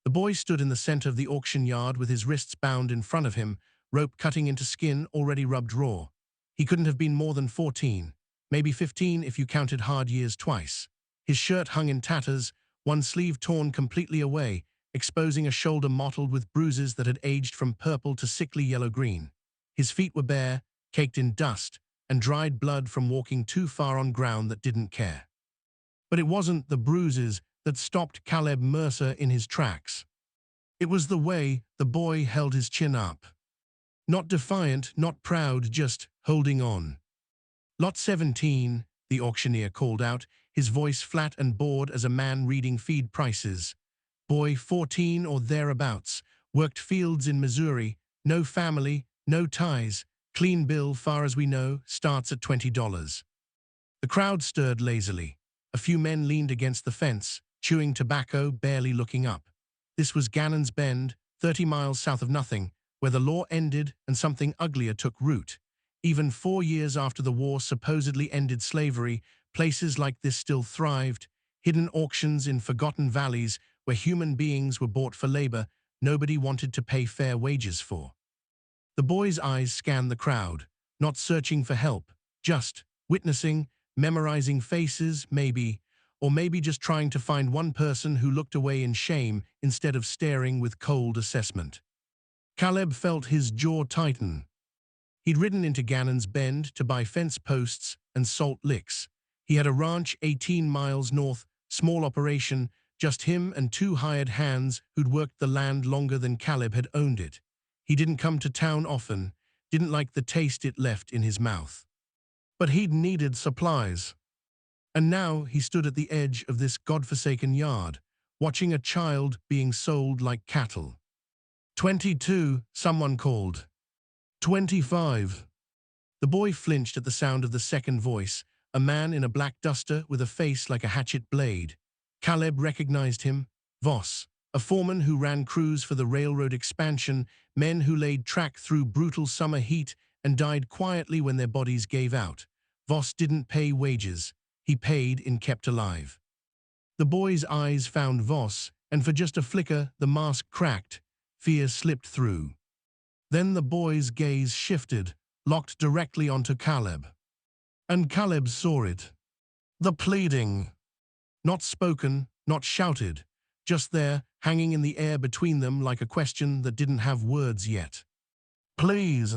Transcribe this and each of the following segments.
The boy stood in the center of the auction yard with his wrists bound in front of him, rope cutting into skin already rubbed raw. He couldn't have been more than 14, maybe 15 if you counted hard years twice. His shirt hung in tatters, one sleeve torn completely away, exposing a shoulder mottled with bruises that had aged from purple to sickly yellow-green. His feet were bare, caked in dust, and dried blood from walking too far on ground that didn't care. But it wasn't the bruises that stopped Caleb Mercer in his tracks. It was the way the boy held his chin up. Not defiant, not proud, just holding on. "Lot 17, the auctioneer called out, his voice flat and bored as a man reading feed prices. Boy 14 or thereabouts, worked fields in Missouri, no family, no ties, clean bill far as we know, starts at $20. The crowd stirred lazily. A few men leaned against the fence, chewing tobacco, barely looking up. This was Gannon's Bend, 30 miles south of nothing, where the law ended and something uglier took root. Even 4 years after the war supposedly ended slavery, places like this still thrived, hidden auctions in forgotten valleys where human beings were bought for labor nobody wanted to pay fair wages for. The boy's eyes scanned the crowd, not searching for help, just witnessing, memorizing faces, maybe, or maybe just trying to find one person who looked away in shame instead of staring with cold assessment. Caleb felt his jaw tighten. He'd ridden into Gannon's Bend to buy fence posts and salt licks. He had a ranch 18 miles north, small operation, just him and 2 hired hands who'd worked the land longer than Caleb had owned it. He didn't come to town often, didn't like the taste it left in his mouth. But he'd needed supplies. And now he stood at the edge of this godforsaken yard, watching a child being sold like cattle. 22, someone called. 25. The boy flinched at the sound of the second voice, a man in a black duster with a face like a hatchet blade. Caleb recognized him, Voss, a foreman who ran crews for the railroad expansion, men who laid track through brutal summer heat and died quietly when their bodies gave out. Voss didn't pay wages. He paid in kept alive. The boy's eyes found Voss, and for just a flicker the mask cracked. Fear slipped through. Then the boy's gaze shifted, locked directly onto Caleb. And Caleb saw it. The pleading. Not spoken, not shouted, just there, hanging in the air between them like a question that didn't have words yet. Please.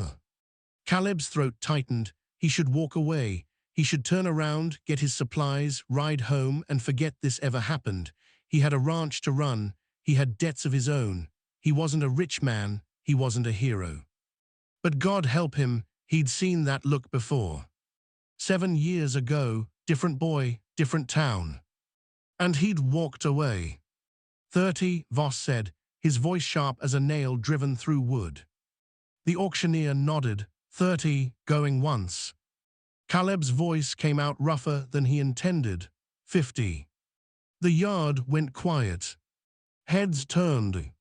Caleb's throat tightened. He should walk away. He should turn around, get his supplies, ride home, and forget this ever happened. He had a ranch to run. He had debts of his own. He wasn't a rich man. He wasn't a hero. But God help him, he'd seen that look before. 7 years ago, different boy, different town. And he'd walked away. 30, Voss said, his voice sharp as a nail driven through wood. The auctioneer nodded. 30, going once. Caleb's voice came out rougher than he intended. 50. The yard went quiet. Heads turned.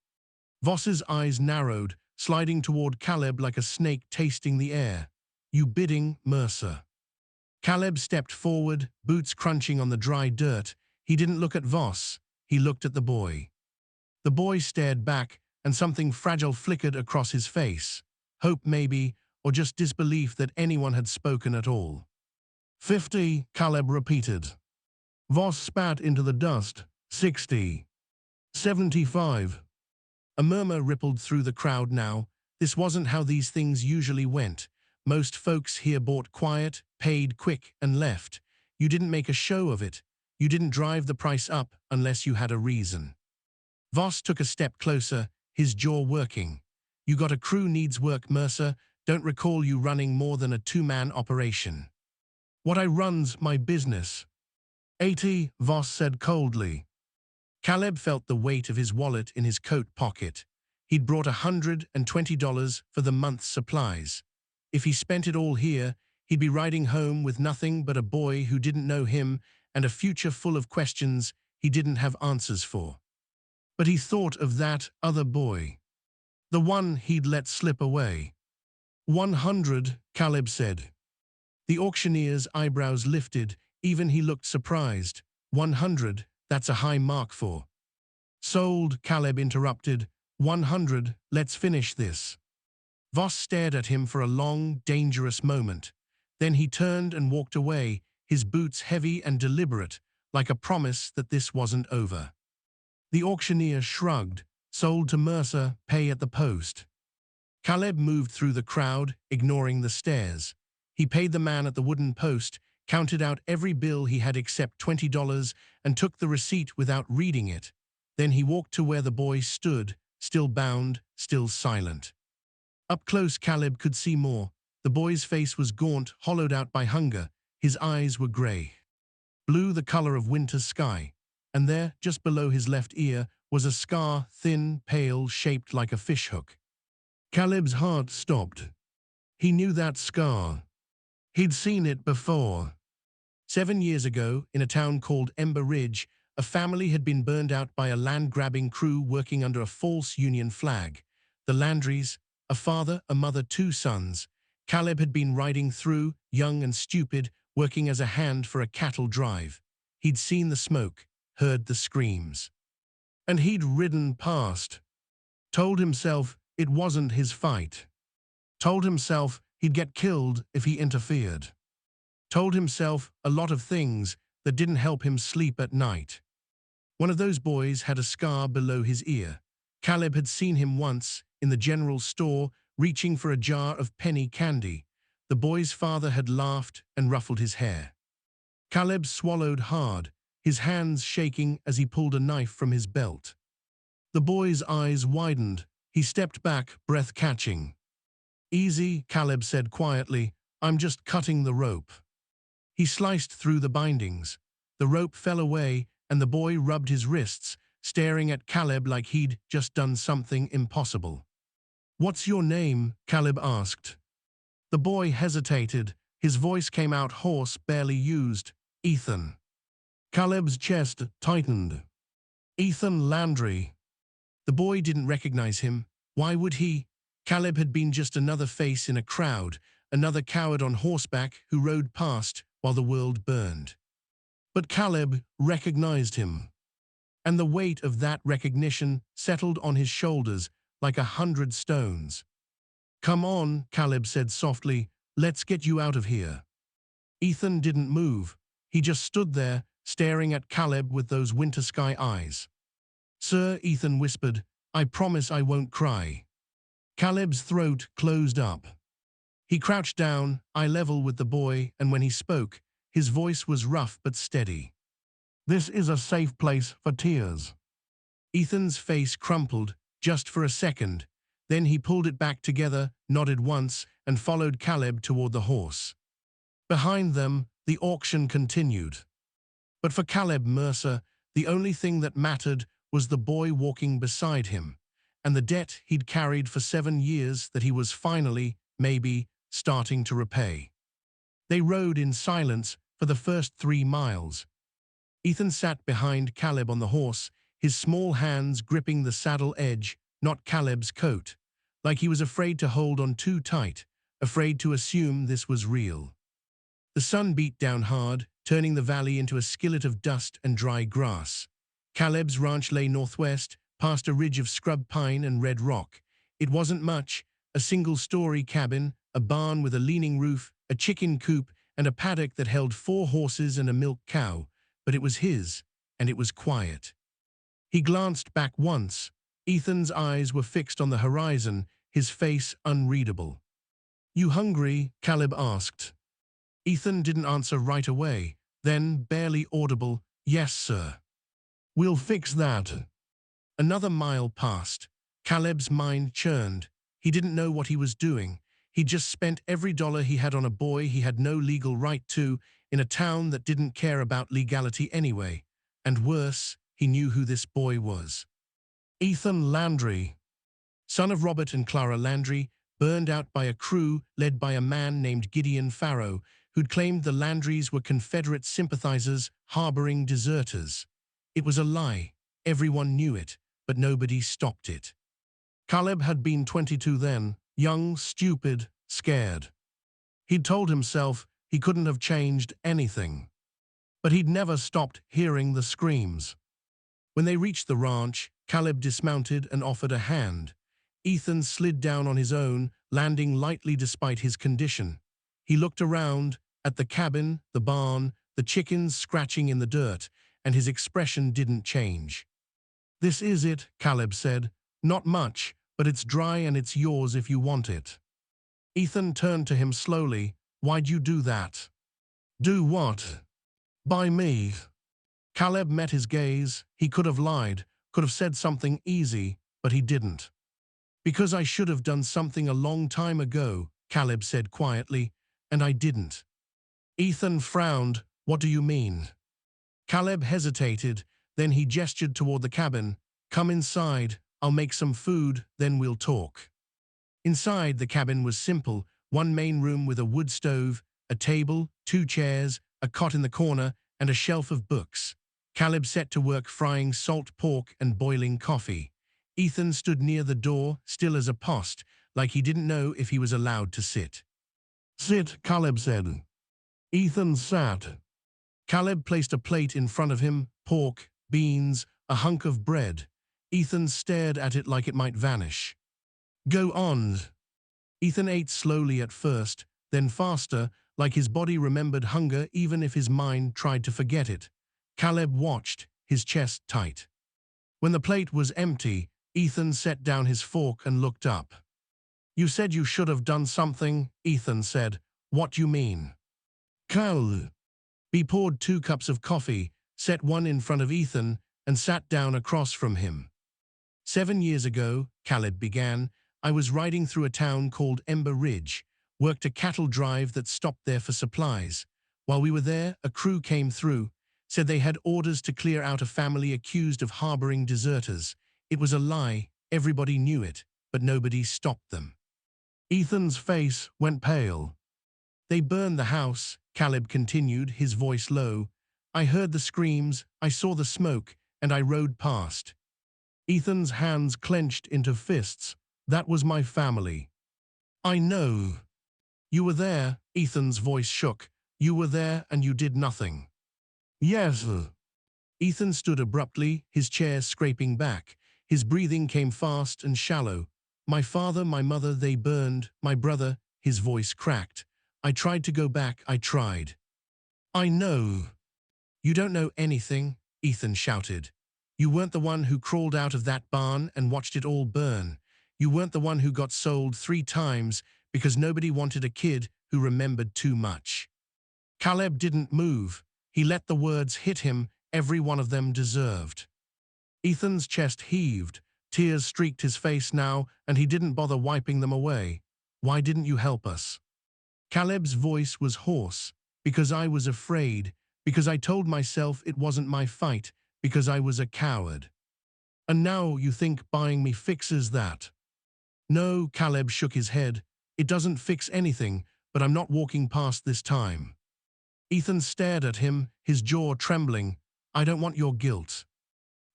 Voss's eyes narrowed, sliding toward Caleb like a snake tasting the air. You bidding, Mercer. Caleb stepped forward, boots crunching on the dry dirt. He didn't look at Voss. He looked at the boy. The boy stared back, and something fragile flickered across his face. Hope maybe, or just disbelief that anyone had spoken at all. 50, Caleb repeated. Voss spat into the dust. 60. 75. A murmur rippled through the crowd now. This wasn't how these things usually went. Most folks here bought quiet, paid quick, and left. You didn't make a show of it. You didn't drive the price up unless you had a reason. Voss took a step closer, his jaw working. You got a crew needs work, Mercer. Don't recall you running more than a 2-man operation. What I run's my business. 80, Voss said coldly. Caleb felt the weight of his wallet in his coat pocket. He'd brought $120 for the month's supplies. If he spent it all here, he'd be riding home with nothing but a boy who didn't know him and a future full of questions he didn't have answers for. But he thought of that other boy. The one he'd let slip away. 100, Caleb said. The auctioneer's eyebrows lifted, even he looked surprised. 100, that's a high mark for Sold, Caleb interrupted. 100, let's finish this. Voss stared at him for a long, dangerous moment. Then he turned and walked away, his boots heavy and deliberate, like a promise that this wasn't over. The auctioneer shrugged. Sold to Mercer, pay at the post. Caleb moved through the crowd, ignoring the stares. He paid the man at the wooden post, counted out every bill he had except $20, and took the receipt without reading it. Then he walked to where the boy stood, still bound, still silent. Up close, Caleb could see more. The boy's face was gaunt, hollowed out by hunger. His eyes were gray, blue, the color of winter's sky. And there, just below his left ear, was a scar, thin, pale, shaped like a fishhook. Caleb's heart stopped. He knew that scar. He'd seen it before. 7 years ago, in a town called Ember Ridge, a family had been burned out by a land-grabbing crew working under a false Union flag. The Landrys, a father, a mother, 2 sons. Caleb had been riding through, young and stupid, working as a hand for a cattle drive. He'd seen the smoke, heard the screams. And he'd ridden past. Told himself it wasn't his fight. Told himself he'd get killed if he interfered. Told himself a lot of things that didn't help him sleep at night. One of those boys had a scar below his ear. Caleb had seen him once in the general store reaching for a jar of penny candy. The boy's father had laughed and ruffled his hair. Caleb swallowed hard, his hands shaking as he pulled a knife from his belt. The boy's eyes widened. He stepped back, breath catching. Easy, Caleb said quietly. I'm just cutting the rope. He sliced through the bindings. The rope fell away, and the boy rubbed his wrists, staring at Caleb like he'd just done something impossible. What's your name? Caleb asked. The boy hesitated. His voice came out hoarse, barely used. Ethan. Caleb's chest tightened. Ethan Landry. The boy didn't recognize him. Why would he? Caleb had been just another face in a crowd, another coward on horseback who rode past while the world burned. But Caleb recognized him. And the weight of that recognition settled on his shoulders like 100 stones. Come on, Caleb said softly, let's get you out of here. Ethan didn't move. He just stood there, staring at Caleb with those winter sky eyes. Sir, Ethan whispered, I promise I won't cry. Caleb's throat closed up. He crouched down, eye level with the boy, and when he spoke, his voice was rough but steady. This is a safe place for tears. Ethan's face crumpled, just for a second. Then he pulled it back together, nodded once, and followed Caleb toward the horse. Behind them, the auction continued. But for Caleb Mercer, the only thing that mattered was the boy walking beside him, and the debt he'd carried for 7 years that he was finally, maybe, starting to repay. They rode in silence for the first 3 miles. Ethan sat behind Caleb on the horse, his small hands gripping the saddle edge, not Caleb's coat, like he was afraid to hold on too tight, afraid to assume this was real. The sun beat down hard, turning the valley into a skillet of dust and dry grass. Caleb's ranch lay northwest, past a ridge of scrub pine and red rock. It wasn't much, a single-story cabin, a barn with a leaning roof, a chicken coop, and a paddock that held 4 horses and a milk cow, but it was his, and it was quiet. He glanced back once. Ethan's eyes were fixed on the horizon, his face unreadable. You hungry? Caleb asked. Ethan didn't answer right away, then, barely audible, yes, sir. We'll fix that. Another mile passed. Caleb's mind churned. He didn't know what he was doing. He just spent every dollar he had on a boy he had no legal right to, in a town that didn't care about legality anyway. And worse, he knew who this boy was. Ethan Landry, son of Robert and Clara Landry, burned out by a crew led by a man named Gideon Farrow, who'd claimed the Landrys were Confederate sympathizers harboring deserters. It was a lie. Everyone knew it, but nobody stopped it. Caleb had been 22 then, young, stupid, scared. He'd told himself he couldn't have changed anything. But he'd never stopped hearing the screams. When they reached the ranch, Caleb dismounted and offered a hand. Ethan slid down on his own, landing lightly despite his condition. He looked around, at the cabin, the barn, the chickens scratching in the dirt, and his expression didn't change. "This is it," Caleb said. "Not much, but it's dry and it's yours if you want it." Ethan turned to him slowly. "Why'd you do that?" "Do what?" "By me." Caleb met his gaze. He could have lied, could have said something easy, but he didn't. "Because I should have done something a long time ago," Caleb said quietly, "and I didn't." Ethan frowned. "What do you mean?" Caleb hesitated, then he gestured toward the cabin. "Come inside, I'll make some food, then we'll talk." Inside, the cabin was simple, one main room with a wood stove, a table, 2 chairs, a cot in the corner, and a shelf of books. Caleb set to work frying salt pork and boiling coffee. Ethan stood near the door, still as a post, like he didn't know if he was allowed to sit. "Sit," Caleb said. Ethan sat. Caleb placed a plate in front of him, pork, beans, a hunk of bread. Ethan stared at it like it might vanish. "Go on." Ethan ate slowly at first, then faster, like his body remembered hunger even if his mind tried to forget it. Caleb watched, his chest tight. When the plate was empty, Ethan set down his fork and looked up. "You said you should have done something," Ethan said. "What you mean?" "Cal." He poured 2 cups of coffee, set one in front of Ethan, and sat down across from him. "7 years ago," Caleb began, "I was riding through a town called Ember Ridge, worked a cattle drive that stopped there for supplies. While we were there, a crew came through, said they had orders to clear out a family accused of harboring deserters. It was a lie, everybody knew it, but nobody stopped them." Ethan's face went pale. "They burned the house," Caleb continued, his voice low. "I heard the screams, I saw the smoke, and I rode past." Ethan's hands clenched into fists. "That was my family." "I know." "You were there," Ethan's voice shook. "You were there and you did nothing." "Yes." Ethan stood abruptly, his chair scraping back. His breathing came fast and shallow. "My father, my mother, they burned. My brother," his voice cracked. "I tried to go back, I tried." "I know." "You don't know anything," Ethan shouted. "You weren't the one who crawled out of that barn and watched it all burn. You weren't the one who got sold 3 times because nobody wanted a kid who remembered too much." Caleb didn't move. He let the words hit him, every one of them deserved. Ethan's chest heaved. Tears streaked his face now, and he didn't bother wiping them away. "Why didn't you help us?" Caleb's voice was hoarse. "Because I was afraid. Because I told myself it wasn't my fight. Because I was a coward." "And now you think buying me fixes that?" "No," Caleb shook his head. "It doesn't fix anything, but I'm not walking past this time." Ethan stared at him, his jaw trembling. "I don't want your guilt."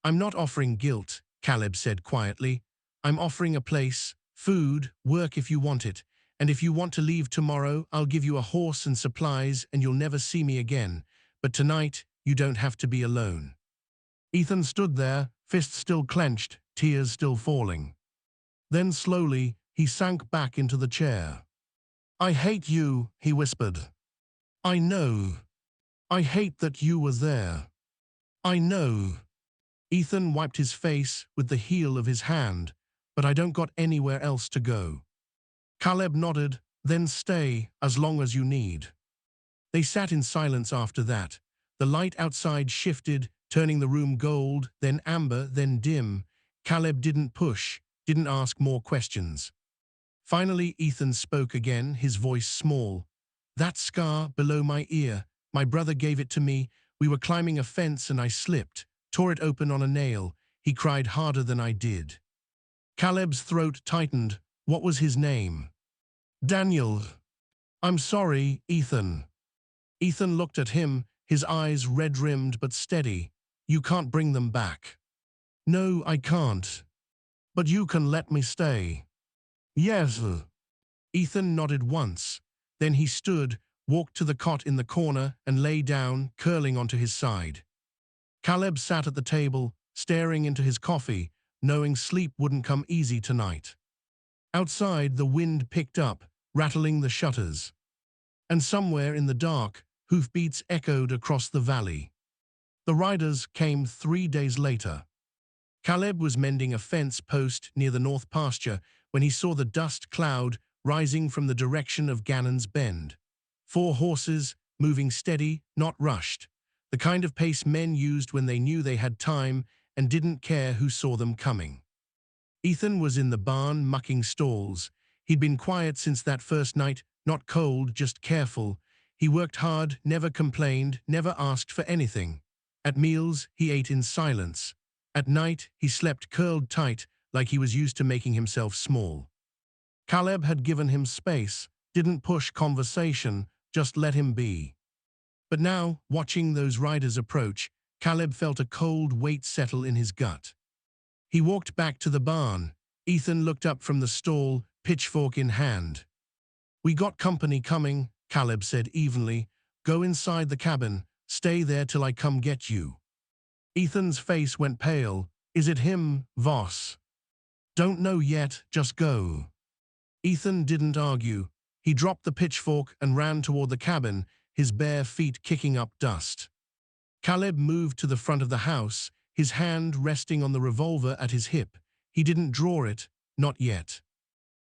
"I'm not offering guilt," Caleb said quietly. "I'm offering a place, food, work if you want it. And if you want to leave tomorrow, I'll give you a horse and supplies and you'll never see me again. But tonight, you don't have to be alone." Ethan stood there, fists still clenched, tears still falling. Then slowly, he sank back into the chair. "I hate you," he whispered. "I know. I hate that you were there. I know." Ethan wiped his face with the heel of his hand. "But I don't got anywhere else to go." Caleb nodded. "Then stay, as long as you need." They sat in silence after that. The light outside shifted, turning the room gold, then amber, then dim. Caleb didn't push, didn't ask more questions. Finally, Ethan spoke again, his voice small. "That scar below my ear, my brother gave it to me. We were climbing a fence and I slipped, tore it open on a nail. He cried harder than I did." Caleb's throat tightened. "What was his name?" "Daniel." "I'm sorry, Ethan." Ethan looked at him, his eyes red-rimmed but steady. "You can't bring them back." "No, I can't. But you can let me stay." "Yes." Ethan nodded once. Then he stood, walked to the cot in the corner, and lay down, curling onto his side. Caleb sat at the table, staring into his coffee, knowing sleep wouldn't come easy tonight. Outside, the wind picked up, rattling the shutters. And somewhere in the dark, hoofbeats echoed across the valley. The riders came 3 days later. Caleb was mending a fence post near the north pasture when he saw the dust cloud rising from the direction of Gannon's Bend. 4 horses, moving steady, not rushed, the kind of pace men used when they knew they had time and didn't care who saw them coming. Ethan was in the barn mucking stalls. He'd been quiet since that first night, not cold, just careful. He worked hard, never complained, never asked for anything. At meals, he ate in silence. At night, he slept curled tight, like he was used to making himself small. Caleb had given him space, didn't push conversation, just let him be. But now, watching those riders approach, Caleb felt a cold weight settle in his gut. He walked back to the barn. Ethan looked up from the stall, pitchfork in hand. "We got company coming," Caleb said evenly. "Go inside the cabin. Stay there till I come get you." Ethan's face went pale. "Is it him, Voss?" "Don't know yet, just go." Ethan didn't argue. He dropped the pitchfork and ran toward the cabin, his bare feet kicking up dust. Caleb moved to the front of the house, his hand resting on the revolver at his hip. He didn't draw it, not yet.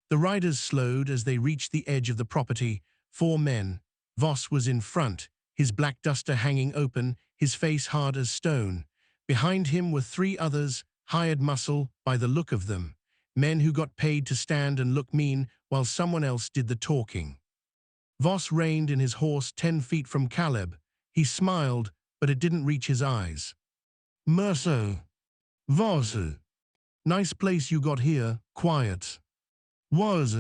The riders slowed as they reached the edge of the property. 4 men. Voss was in front, his black duster hanging open, his face hard as stone. Behind him were 3 others, hired muscle by the look of them. Men who got paid to stand and look mean while someone else did the talking. Voss reined in his horse 10 feet from Caleb. He smiled, but it didn't reach his eyes. "Mercer. Voss. Nice place you got here, quiet." "Was."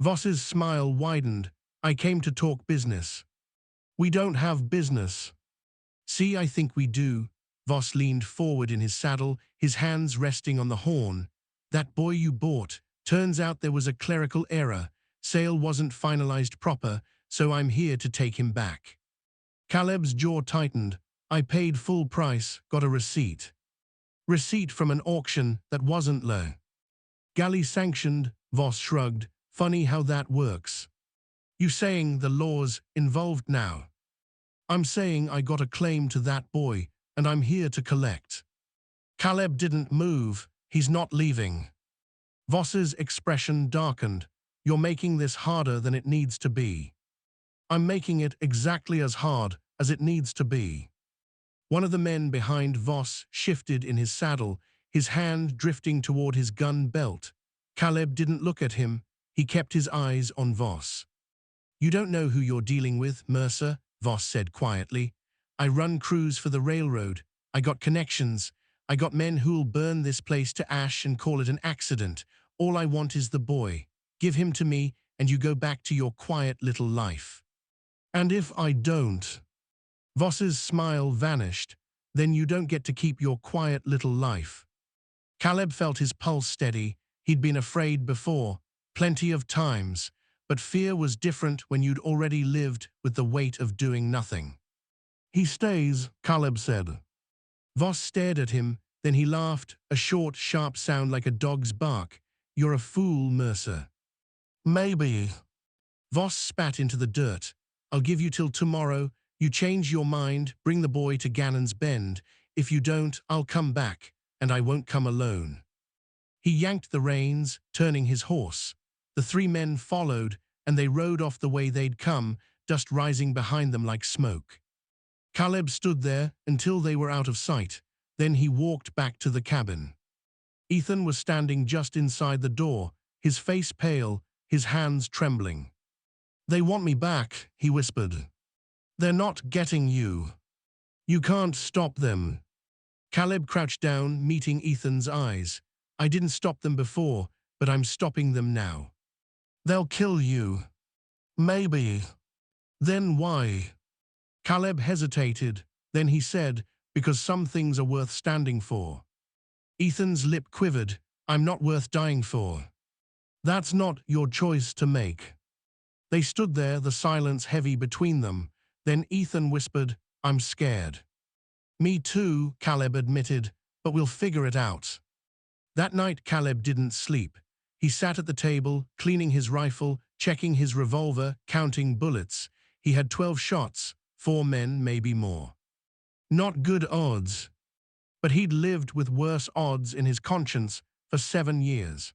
Voss's smile widened. "I came to talk business." "We don't have business." "See, I think we do." Voss leaned forward in his saddle, his hands resting on the horn. "That boy you bought, turns out there was a clerical error. Sale wasn't finalized proper, so I'm here to take him back." Caleb's jaw tightened. "I paid full price, got a receipt." "Receipt from an auction that wasn't low." "Galley sanctioned," Voss shrugged. "Funny how that works." "You saying the law's involved now?" "I'm saying I got a claim to that boy, and I'm here to collect." Caleb didn't move. "He's not leaving." Voss's expression darkened. "You're making this harder than it needs to be." "I'm making it exactly as hard as it needs to be." One of the men behind Voss shifted in his saddle, his hand drifting toward his gun belt. Caleb didn't look at him. He kept his eyes on Voss. "You don't know who you're dealing with, Mercer," Voss said quietly. "I run crews for the railroad. I got connections. I got men who'll burn this place to ash and call it an accident. All I want is the boy. Give him to me, and you go back to your quiet little life." "And if I don't?" Voss's smile vanished. "Then you don't get to keep your quiet little life." Caleb felt his pulse steady. He'd been afraid before, plenty of times, but fear was different when you'd already lived with the weight of doing nothing. "He stays," Caleb said. Voss stared at him, then he laughed, a short, sharp sound like a dog's bark. "You're a fool, Mercer." "Maybe." Voss spat into the dirt. "I'll give you till tomorrow. You change your mind, bring the boy to Gannon's Bend. If you don't, I'll come back, and I won't come alone." He yanked the reins, turning his horse. The 3 men followed, and they rode off the way they'd come, dust rising behind them like smoke. Caleb stood there until they were out of sight. Then he walked back to the cabin. Ethan was standing just inside the door, his face pale, his hands trembling. "They want me back," he whispered. "They're not getting you. You can't stop them." Caleb crouched down, meeting Ethan's eyes. "I didn't stop them before, but I'm stopping them now." "They'll kill you." "Maybe." "Then why?" Caleb hesitated. Then he said, "Because some things are worth standing for." Ethan's lip quivered. "I'm not worth dying for." "That's not your choice to make." They stood there, the silence heavy between them. Then Ethan whispered, "I'm scared." "Me too," Caleb admitted. but we'll figure it out. That night, Caleb didn't sleep. He sat at the table, cleaning his rifle, checking his revolver, counting bullets. He had 12 shots, 4 men, maybe more. Not good odds. But he'd lived with worse odds in his conscience for 7 years.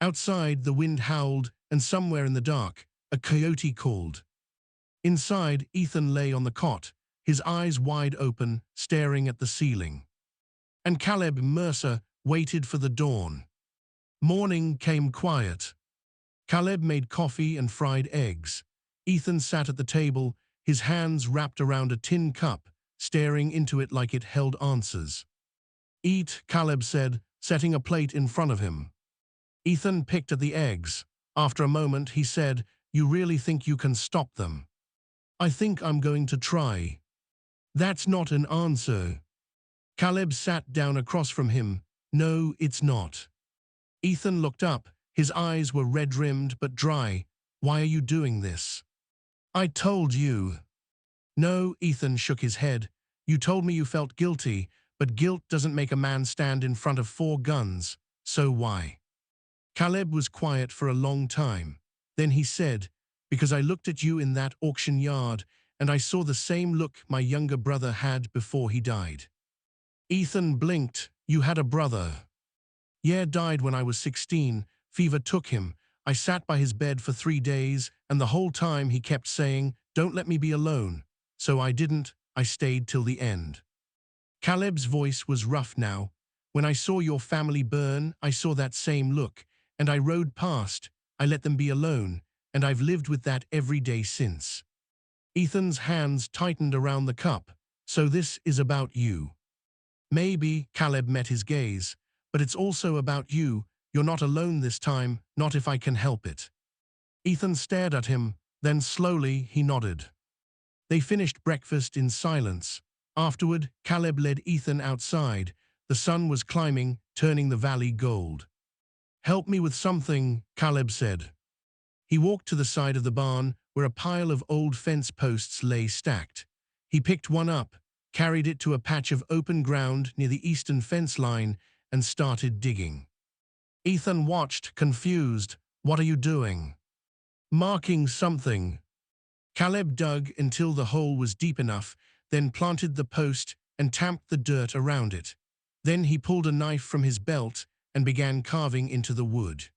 Outside, the wind howled, and somewhere in the dark, a coyote called. Inside, Ethan lay on the cot, his eyes wide open, staring at the ceiling. And Caleb Mercer waited for the dawn. Morning came quiet. Caleb made coffee and fried eggs. Ethan sat at the table, his hands wrapped around a tin cup, staring into it like it held answers. Eat, Caleb said, setting a plate in front of him. Ethan picked at the eggs. After a moment, he said, "You really think you can stop them?" "I think I'm going to try." "That's not an answer." Caleb sat down across from him. "No, it's not." Ethan looked up. His eyes were red-rimmed but dry. "Why are you doing this?" "I told you." "No," Ethan shook his head. "You told me you felt guilty, but guilt doesn't make a man stand in front of 4 guns. So why?" Caleb was quiet for a long time. Then he said, "Because I looked at you in that auction yard, and I saw the same look my younger brother had before he died." Ethan blinked. "You had a brother?" "Yeah, died when I was 16. Fever took him. I sat by his bed for 3 days, and the whole time he kept saying, 'Don't let me be alone.' So I didn't. I stayed till the end." Caleb's voice was rough now. "When I saw your family burn, I saw that same look, and I rode past. I let them be alone, and I've lived with that every day since." Ethan's hands tightened around the cup. "So this is about you." "Maybe," Caleb met his gaze, "but it's also about you. You're not alone this time, not if I can help it." Ethan stared at him, then slowly he nodded. They finished breakfast in silence. Afterward, Caleb led Ethan outside. The sun was climbing, turning the valley gold. "Help me with something," Caleb said. He walked to the side of the barn, where a pile of old fence posts lay stacked. He picked one up, carried it to a patch of open ground near the eastern fence line, and started digging. Ethan watched, confused. "What are you doing?" "Marking something." Caleb dug until the hole was deep enough, then planted the post and tamped the dirt around it. Then he pulled a knife from his belt and began carving into the wood.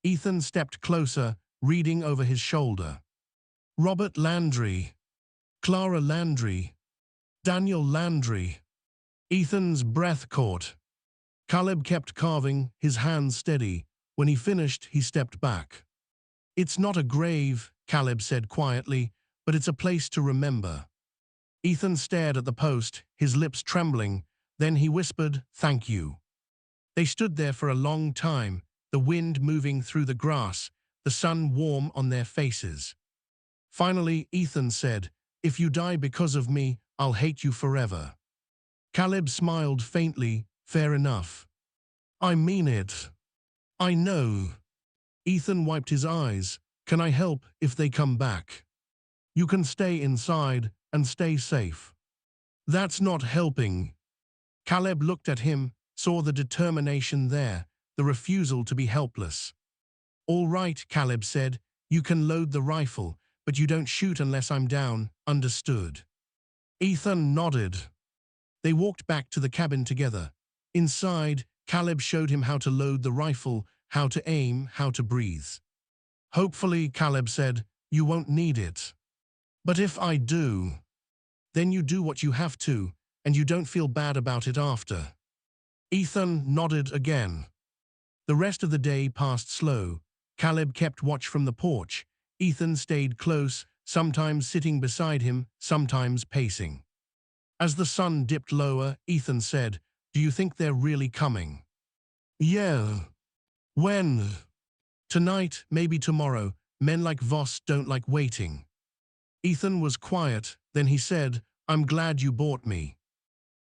Ethan stepped closer, reading over his shoulder. "Robert Landry. Clara Landry. Daniel Landry." Ethan's breath caught. Caleb kept carving, his hands steady. When he finished, he stepped back. "It's not a grave," Caleb said quietly, "but it's a place to remember." Ethan stared at the post, his lips trembling. Then he whispered, "Thank you." They stood there for a long time, the wind moving through the grass, the sun warm on their faces. Finally, Ethan said, "If you die because of me, I'll hate you forever." Caleb smiled faintly. "Fair enough." "I mean it." "I know." Ethan wiped his eyes. "Can I help if they come back?" "You can stay inside and stay safe." "That's not helping." Caleb looked at him, saw the determination there, the refusal to be helpless. "All right," Caleb said, "you can load the rifle, but you don't shoot unless I'm down, understood?" Ethan nodded. They walked back to the cabin together. Inside, Caleb showed him how to load the rifle, how to aim, how to breathe. "Hopefully," Caleb said, "you won't need it. But if I do?" "Then you do what you have to, and you don't feel bad about it after." Ethan nodded again. The rest of the day passed slow. Caleb kept watch from the porch. Ethan stayed close, sometimes sitting beside him, sometimes pacing. As the sun dipped lower, Ethan said, "Do you think they're really coming?" "Yeah." "When?" "Tonight, maybe tomorrow. Men like Voss don't like waiting." Ethan was quiet, then he said, "I'm glad you bought me."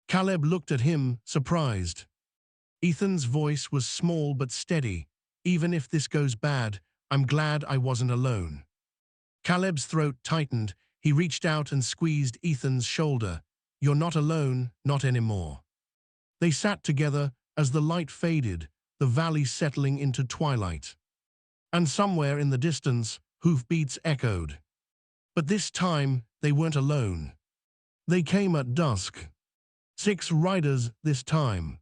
Caleb looked at him, surprised. Ethan's voice was small but steady. "Even if this goes bad, I'm glad I wasn't alone." Caleb's throat tightened. He reached out and squeezed Ethan's shoulder. "You're not alone, not anymore." They sat together as the light faded, the valley settling into twilight. And somewhere in the distance, hoofbeats echoed. But this time, they weren't alone. They came at dusk. 6 riders this time.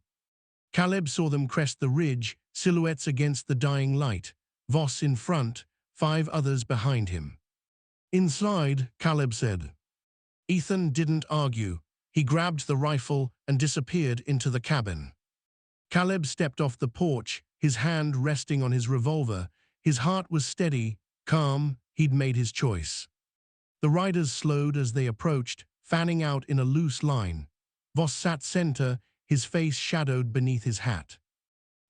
Caleb saw them crest the ridge, silhouettes against the dying light. Voss in front, 5 others behind him. Inside, Caleb said. Ethan didn't argue. He grabbed the rifle and disappeared into the cabin. Caleb stepped off the porch, his hand resting on his revolver. His heart was steady, calm. He'd made his choice. The riders slowed as they approached, fanning out in a loose line. Voss sat center, his face shadowed beneath his hat.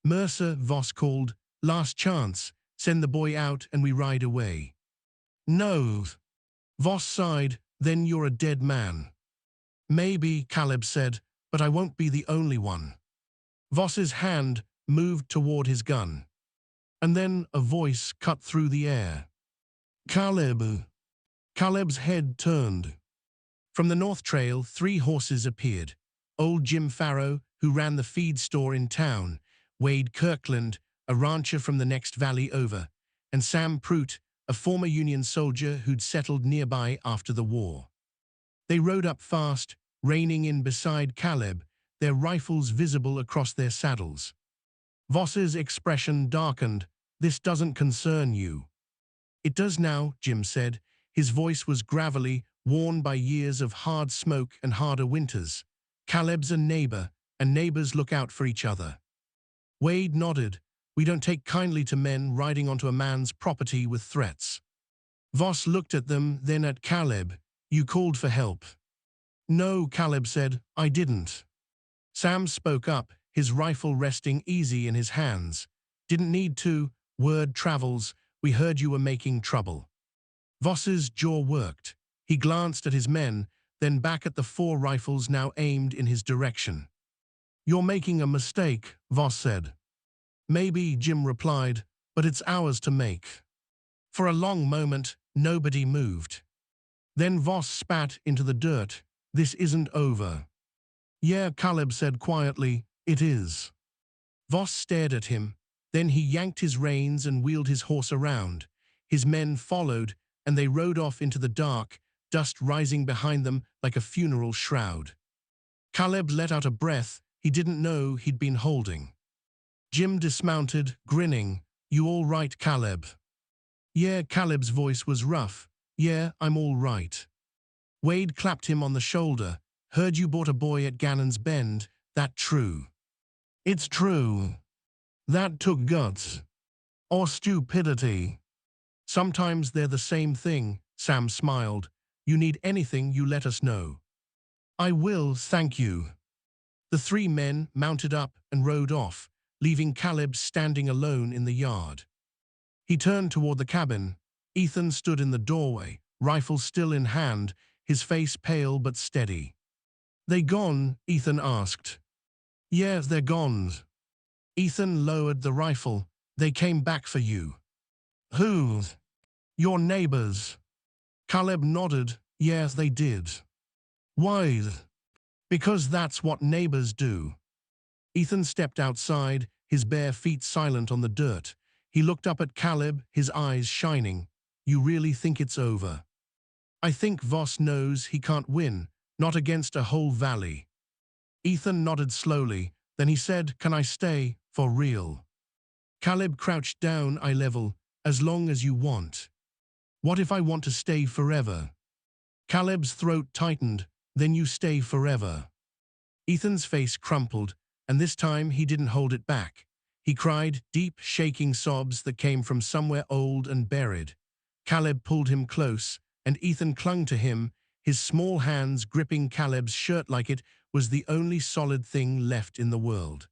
Mercer, Voss called. Last chance. Send the boy out and we ride away. No. Voss sighed. Then you're a dead man. Maybe, Caleb said, but I won't be the only one. Voss's hand moved toward his gun. And then a voice cut through the air. Caleb. Caleb's head turned. From the North Trail, 3 horses appeared. Old Jim Farrow, who ran the feed store in town, Wade Kirkland, a rancher from the next valley over, and Sam Prout, a former Union soldier who'd settled nearby after the war. They rode up fast, reining in beside Caleb, their rifles visible across their saddles. Voss's expression darkened. This doesn't concern you. It does now, Jim said. His voice was gravelly, worn by years of hard smoke and harder winters. Caleb's a neighbor, and neighbors look out for each other. Wade nodded. We don't take kindly to men riding onto a man's property with threats. Voss looked at them, then at Caleb. You called for help. No, Caleb said, I didn't. Sam spoke up, his rifle resting easy in his hands. Didn't need to. Word travels. We heard you were making trouble. Voss's jaw worked. He glanced at his men, then back at the 4 rifles now aimed in his direction. You're making a mistake, Voss said. Maybe, Jim replied, but it's ours to make. For a long moment, nobody moved. Then Voss spat into the dirt. This isn't over. Yeah, Caleb said quietly, it is. Voss stared at him. Then he yanked his reins and wheeled his horse around. His men followed, and they rode off into the dark, dust rising behind them like a funeral shroud. Caleb let out a breath he didn't know he'd been holding. Jim dismounted, grinning. You all right, Caleb? Yeah, Caleb's voice was rough. Yeah, I'm all right. Wade clapped him on the shoulder. Heard you bought a boy at Gannon's Bend. That true? It's true. That took guts. Or stupidity. Sometimes they're the same thing, Sam smiled. You need anything, you let us know. I will, thank you. The 3 men mounted up and rode off, leaving Caleb standing alone in the yard. He turned toward the cabin. Ethan stood in the doorway, rifle still in hand, his face pale but steady. They gone? Ethan asked. Yeah, they're gone. Ethan lowered the rifle. They came back for you. Who? Your neighbors. Caleb nodded. Yeah, they did. Why? Because that's what neighbors do. Ethan stepped outside, his bare feet silent on the dirt. He looked up at Caleb, his eyes shining. You really think it's over? I think Voss knows he can't win, not against a whole valley. Ethan nodded slowly, then he said, can I stay, for real? Caleb crouched down eye level, as long as you want. What if I want to stay forever? Caleb's throat tightened, then you stay forever. Ethan's face crumpled, and this time he didn't hold it back. He cried, deep, shaking sobs that came from somewhere old and buried. Caleb pulled him close, and Ethan clung to him, his small hands gripping Caleb's shirt like it was the only solid thing left in the world.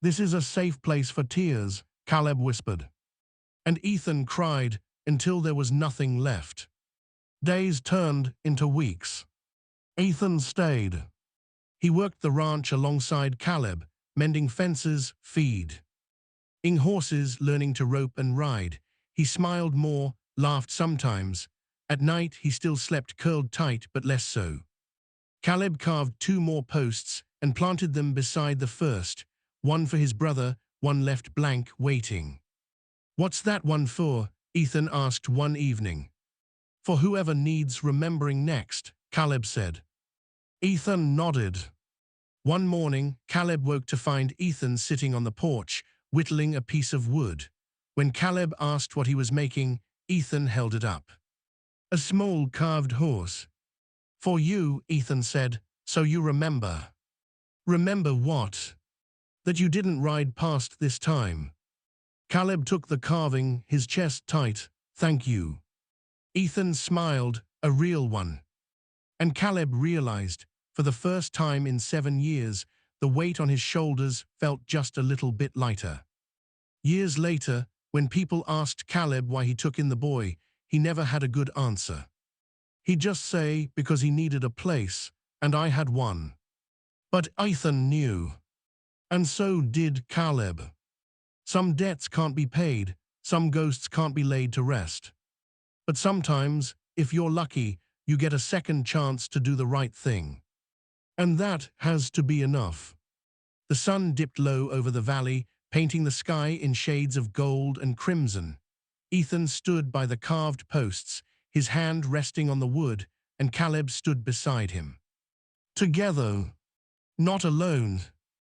This is a safe place for tears, Caleb whispered. And Ethan cried until there was nothing left. Days turned into weeks. Ethan stayed. He worked the ranch alongside Caleb, mending fences, feed. Ing horses, learning to rope and ride. He smiled more, laughed sometimes. At night, he still slept curled tight, but less so. Caleb carved 2 more posts, and planted them beside the first, one for his brother, one left blank, waiting. "What's that one for?" Ethan asked one evening. "For whoever needs remembering next," Caleb said. Ethan nodded. One morning, Caleb woke to find Ethan sitting on the porch, whittling a piece of wood. When Caleb asked what he was making, Ethan held it up. "A small carved horse." "For you," Ethan said, "so you remember." "Remember what?" "That you didn't ride past this time." Caleb took the carving, his chest tight. "Thank you." Ethan smiled, a real one. And Caleb realized, for the first time in 7 years, the weight on his shoulders felt just a little bit lighter. Years later, when people asked Caleb why he took in the boy, he never had a good answer. He'd just say, "Because he needed a place, and I had one." But Ethan knew. And so did Caleb. Some debts can't be paid, some ghosts can't be laid to rest. But sometimes, if you're lucky, you get a second chance to do the right thing. And that has to be enough. The sun dipped low over the valley, painting the sky in shades of gold and crimson. Ethan stood by the carved posts, his hand resting on the wood, and Caleb stood beside him. Together, not alone.